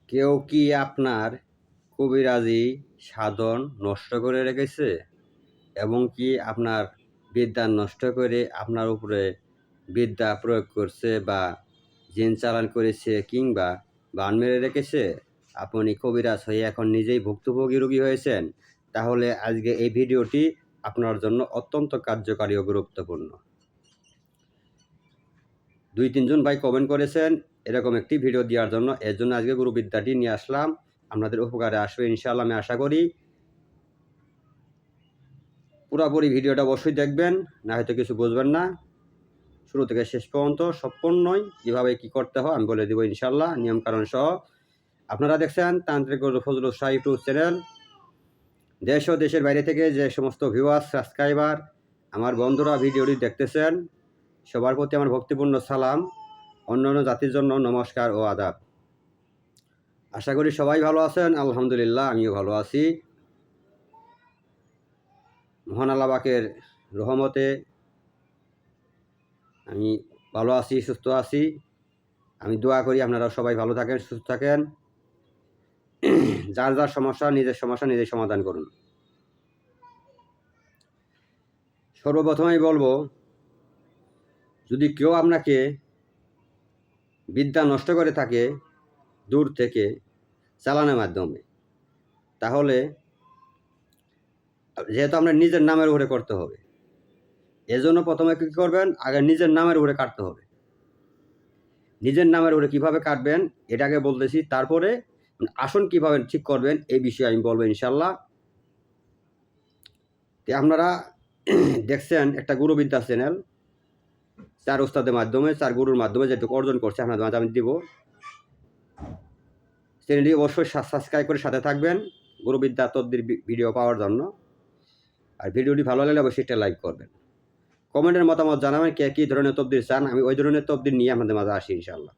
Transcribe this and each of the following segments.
কেউ কি আপনার কবিরাজি সাধন নষ্ট করে রেখেছে এবং কি আপনার বিদ্যা নষ্ট করে আপনার উপরে বিদ্যা প্রয়োগ করছে বা জিন চালান করেছে কিংবা বান মেরে রেখেছে? আপনি কবিরাজ হয়ে এখন নিজেই ভুক্তভোগী রোগী হয়েছেন? তাহলে আজকে এই ভিডিওটি আপনার জন্য অত্যন্ত কার্যকারী ও গুরুত্বপূর্ণ। 2-3 জন ভাই কমেন্ট করেছেন এরকম একটি ভিডিও দেওয়ার জন্য। এর জন্য আজকে গুরুবিদ্যাটি নিয়ে আসলাম। আপনাদের উপকারে আসবে ইনশাআল্লাহ, আমি আশা করি। পুরোপুরি ভিডিওটা অবশ্যই দেখবেন, না হয়তো কিছু বুঝবেন না। শুরু থেকে শেষ পর্যন্ত সম্পূর্ণই কীভাবে কী করতে হয় আমি বলে দেবো ইনশাআল্লাহ, নিয়মকানুন সহ। আপনারা দেখছেন তান্ত্রিক ফজলুল শাহ ইউটিউব চ্যানেল। দেশ ও দেশের বাইরে থেকে যে সমস্ত ভিউয়ার্স, সাবস্ক্রাইবার, আমার বন্ধুরা ভিডিওটি দেখতেছেন, সবার প্রতি আমার ভক্তিপূর্ণ সালাম। অন্যান্য জাতির জন্য নমস্কার ও আদাব। আশা করি সবাই ভালো আছেন। আলহামদুলিল্লাহ, আমিও ভালো আছি। মহান আল্লাহ পাকের রহমতে আমি ভালো আছি, সুস্থ আছি। আমি দোয়া করি আপনারা সবাই ভালো থাকেন, সুস্থ থাকেন। যার যার সমস্যা নিজের সমাধান করুন। সর্বপ্রথমেই বলবো, যদি কেউ আপনাকে বিদ্যা নষ্ট করে থাকে দূর থেকে চালানোর মাধ্যমে, তাহলে যেহেতু আপনার নিজের নামের উপরে করতে হবে, এজন্য প্রথমে কী করবেন, আগে নিজের নামের উপরে কাটতে হবে। নিজের নামের উপরে কীভাবে কাটবেন এটাকে বলতেছি, তারপরে আসন কীভাবে ঠিক করবেন এই বিষয়ে আমি বলবো ইনশাল্লাহ। তো আপনারা দেখছেন একটা গুরুবিদ্যা চ্যানেল, 4 ওস্তাদের মাধ্যমে, 4 গুরুর মাধ্যমে যেটুকু অর্জন করছে আপনাদের মাঝে আমি দিব। চ্যানেলটি অবশ্যই সাবস্ক্রাইব করে সাথে থাকবেন গুরুবিদ্যা তদ্বির ভিডিও পাওয়ার জন্য। আর ভিডিওটি ভালো লাগলে অবশ্যই একটা লাইক করবেন। কমেন্টের মতামত জানাবেন কে কী ধরনের তদ্বির চান, আমি ওই ধরনের তদ্বির নিয়ে আপনাদের মাঝে আসি ইনশাল্লাহ।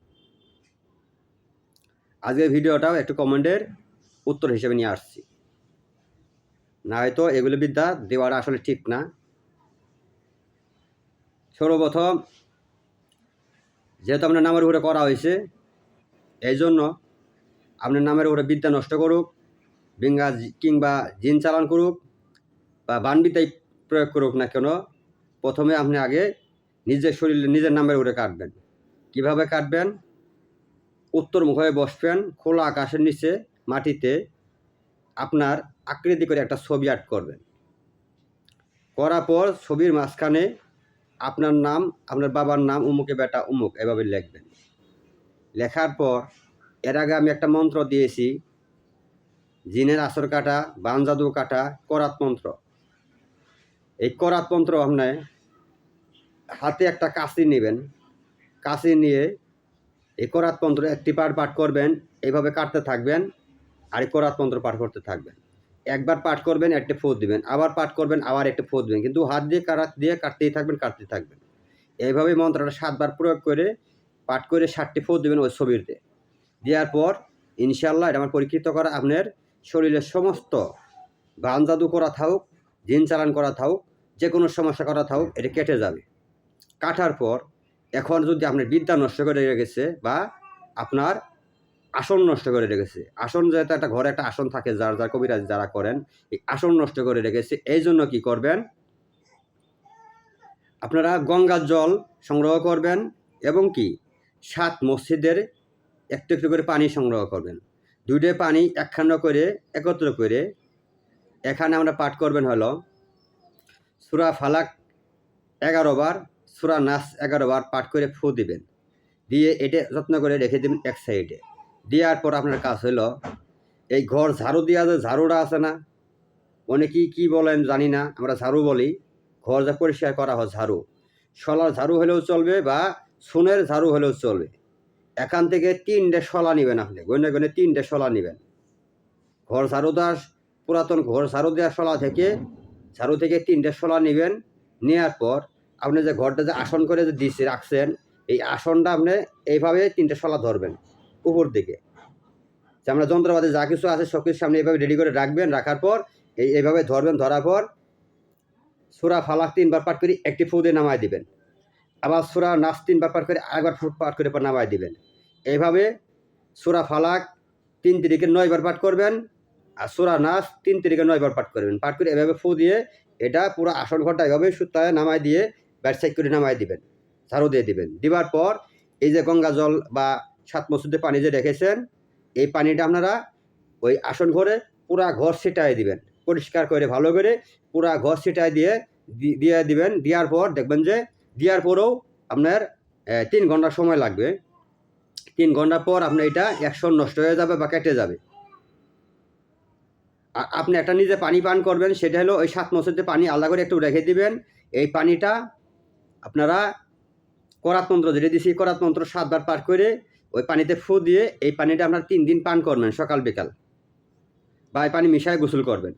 আজকের ভিডিওটাও একটু কমেন্টের উত্তর হিসেবে নিয়ে আসছি, না হয়তো এগুলো বিদ্যা দেওয়াটা আসলে ঠিক না। সর্বপ্রথম, যেহেতু আপনার নামের উপরে করা হয়েছে, এই জন্য আপনার নামের উপরে বিদ্যা নষ্ট করুক কিংবা জিন চালান করুক বা বানবিদ্যাই প্রয়োগ করুক না কেন, প্রথমে আপনি আগে নিজের শরীরে নিজের নামের উপরে কাটবেন। কিভাবে কাটবেন? উত্তরমুখ হয়ে বসবেন, খোলা আকাশের নিচে মাটিতে আপনার আকৃতি করে একটা ছবি আর্ট করবেন। করার পর ছবির মাঝখানে আপনার নাম, আপনার বাবার নাম, উমুকে বেটা উমুক, এভাবে লিখবেন। লেখার পর এর আগে আমি একটা মন্ত্র দিয়েছি, জিনের আসর কাটা, বান জাদু কাটা, করাত মন্ত্র। এই করাত মন্ত্র আপনি হাতে একটা কাঁচি নেবেন, কাঁচি নিয়ে এই করাত মন্ত্র একটি পাঠ করবেন, এইভাবে কাটতে থাকবেন আর এই করাত মন্ত্র পাঠ করতে থাকবেন। একবার পাঠ করবেন, একটা ফোঁত দিবেন, আবার পাঠ করবেন, আবার একটা ফোঁত দিবেন, কিন্তু হাত দিয়ে কাটতেই থাকবেন। এইভাবেই মন্ত্রটা 7 বার প্রয়োগ করে পাঠ করে 7টি ফোঁত দিবেন ওই ছবিতে। দেওয়ার পর ইনশাআল্লাহ এটা আমার পরীক্ষিত করা, আপনার শরীরের সমস্ত বান জাদু করা থাকুক, জিন চালান করা থাকুক, যে কোনো সমস্যা করা থাকুক, এটা কেটে যাবে। কাটার পর এখন যদি আপনার বিদ্যা নষ্ট করে রেখেছে বা আপনার আসন নষ্ট করে রেখেছে, আসন যেহেতু একটা ঘরে একটা আসন থাকে, যার কবিরাজ যারা করেন, এই আসন নষ্ট করে রেখেছে, এই জন্য কী করবেন, আপনারা গঙ্গার জল সংগ্রহ করবেন এবং কি 7 মসজিদের একটু একটু করে পানি সংগ্রহ করবেন। 2টে পানি একখানা করে একত্র করে এখানে আমরা পাঠ করবেন হলো সূরা ফালাক 11 বার, সূরা নাস 11 বার পাঠ করে ফু দিবেন। দিয়ে এটা যত্ন করে রেখে দেবেন এক সাইডে। দেওয়ার পর আপনার কাজ হলো, এই ঘর ঝাড়ু দেওয়া যে ঝাড়ুটা আছে না, অনেকেই কী বলেন জানি না, আমরা ঝাড়ু বলি। ঘর যা পরিষ্কার করা হয় ঝাড়ু, শলার ঝাড়ু হলেও চলবে বা সুনের ঝাড়ু হলেও চলবে। এখান থেকে 3টে শলা নেবেন, আপনি গনে 3টে শলা নেবেন। ঘর ঝাড়ু দেওয়ার পুরাতন ঘর ঝাড়ু দেওয়ার শলা থেকে 3টে শলা নেবেন। নেওয়ার পর আপনি যে ঘরটা যে আসন করে যে রাখছেন, এই আসনটা আপনি এইভাবে 3টে শলা ধরবেন উপর দিকে। যে আমরা যন্ত্রপাতি যা কিছু আছে সব কিছু সামনে এইভাবে রেডি করে রাখবেন। রাখার পর এইভাবে ধরবেন। ধরার পর সূরা ফালাক 3 বার পাঠ করে একটি ফু দিয়ে নামায় দিবেন। আবার সূরা নাস 3 বার পাঠ করে আরেকবার পাঠ করে নামায় দিবেন। এইভাবে সূরা ফালাক 3 তারিখে 9 বার পাঠ করবেন, আর সূরা নাস 3 তারিখে 9 বার পাঠ করবেন। পাঠ করে এভাবে ফু দিয়ে এটা পুরো আসন ঘরটা এভাবে সুতায় নামায় দিয়ে ব্যাট সাইড করে নামায় দিবেন, ঝাড়ু দিয়ে দিবেন। দিবার পর এই যে গঙ্গা জল বা 7 মসজিদের পানি যে রেখেছেন, এই পানিটা আপনারা ওই আসন ঘরে পুরা ঘর ছিটায় দিবেন, পরিষ্কার করে ভালো করে পুরা ঘর ছিটায় দিয়ে দিবেন। দেওয়ার পর দেখবেন যে দেওয়ার পরেও আপনার 3 ঘন্টা সময় লাগবে। 3 ঘন্টা পর আপনার এটা অ্যাকশন নষ্ট হয়ে যাবে বা কেটে যাবে। আর আপনি একটা নিজে পানি পান করবেন, সেটা হলো ওই 7 মসজিদের পানি আলাদা করে একটু রেখে দিবেন। এই পানিটা আপনারা করাত মন্ত্র যেটা দিছি, করাত মন্ত্র 7 বার পাঠ করে ওই পানিতে ফু দিয়ে এই পানিটা আপনার 3 দিন পান করবেন, সকাল বিকাল, বা এই পানি মিশায় গোসল করবেন।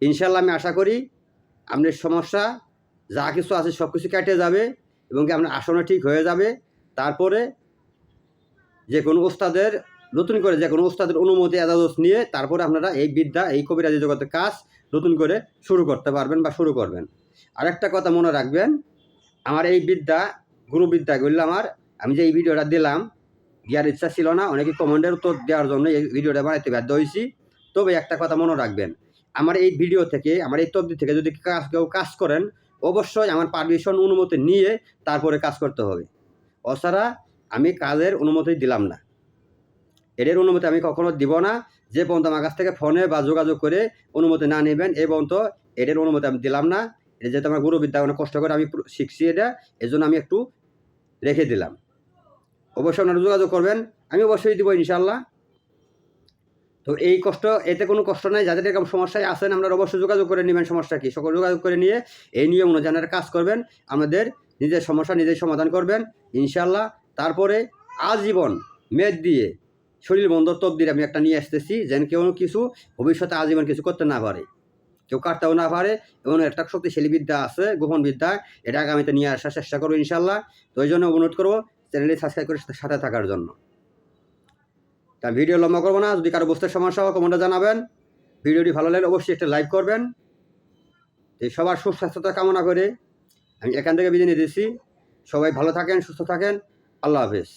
ইনশাল্লাহ আমি আশা করি আপনার সমস্যা যা কিছু আছে সব কিছু কেটে যাবে এবং কি আপনার আসনও ঠিক হয়ে যাবে। তারপরে যে কোনো ওস্তাদের নতুন করে যে কোনো ওস্তাদের অনুমতি এজাজত নিয়ে তারপরে আপনারা এই বিদ্যা, এই কবিরাজি জগতের কাজ নতুন করে শুরু করতে পারবেন বা শুরু করবেন। আরেকটা কথা মনে রাখবেন, আমার এই বিদ্যা গুরুবিদ্যাগুলো আমি যে এই ভিডিওটা দিলাম, দেওয়ার ইচ্ছা ছিল না, অনেকে কমেন্টের উত্তর দেওয়ার জন্য এই ভিডিওটা বানাইতে বাধ্য হয়েছি। তবে একটা কথা মনে রাখবেন, আমার এই ভিডিও থেকে, আমার এই তবদি থেকে যদি কেউ কাজ করেন, অবশ্যই আমার পারমিশন অনুমতি নিয়ে তারপরে কাজ করতে হবে। অছাড়া আমি কাজের অনুমতি দিলাম না, এদের অনুমতি আমি কখনো দিব না। যে পর্যন্ত আমার কাছ থেকে ফোনে বা যোগাযোগ করে অনুমতি না নেবেন, এই পর্যন্ত এদের অনুমতি আমি দিলাম না। এটা যেহেতু আমার গুরুবিদ্যা অনেক কষ্ট করে আমি শিখছি, এটা এই জন্য আমি একটু রেখে দিলাম। অবশ্যই আপনারা যোগাযোগ করবেন, আমি অবশ্যই দিব ইনশাল্লাহ। তো এই কষ্ট, এতে কোনো কষ্ট নাই। যাদের এরকম সমস্যায় আছেন আপনারা অবশ্যই যোগাযোগ করে নেবেন। সমস্যা কি, সকল যোগাযোগ করে নিয়ে এই নিয়ম অনুযায়ী আপনারা কাজ করবেন, আমাদের নিজের সমস্যা নিজেই সমাধান করবেন ইনশাল্লাহ। তারপরে আজীবন মেদ দিয়ে শরীর বন্ধ তবদির আমি একটা নিয়ে আসতেছি, যেন কেউ কিছু ভবিষ্যতে আজীবন কিছু করতে না পারে, কেউ কাটতেও না পারে। এবং একটা শক্তিশালী বিদ্যা আছে, গোপন বিদ্যা, এটা আগামীতে নিয়ে আসার চেষ্টা করবো ইনশাল্লাহ। তো ওই জন্য অনুরোধ করবো চ্যানেলটি সাবস্ক্রাইব করে সাথে থাকার জন্য। তা ভিডিও লম্বা করবো না, যদি কারো বুঝতে সমস্যা হয় কমেন্টে জানাবেন। ভিডিওটি ভালো লাগলে অবশ্যই একটা লাইক করবেন। এই সবার সুস্বাস্থ্যতা কামনা করে আমি এখান থেকে বিদায় নিয়ে দিচ্ছি। সবাই ভালো থাকেন, সুস্থ থাকেন। আল্লাহ হাফেজ।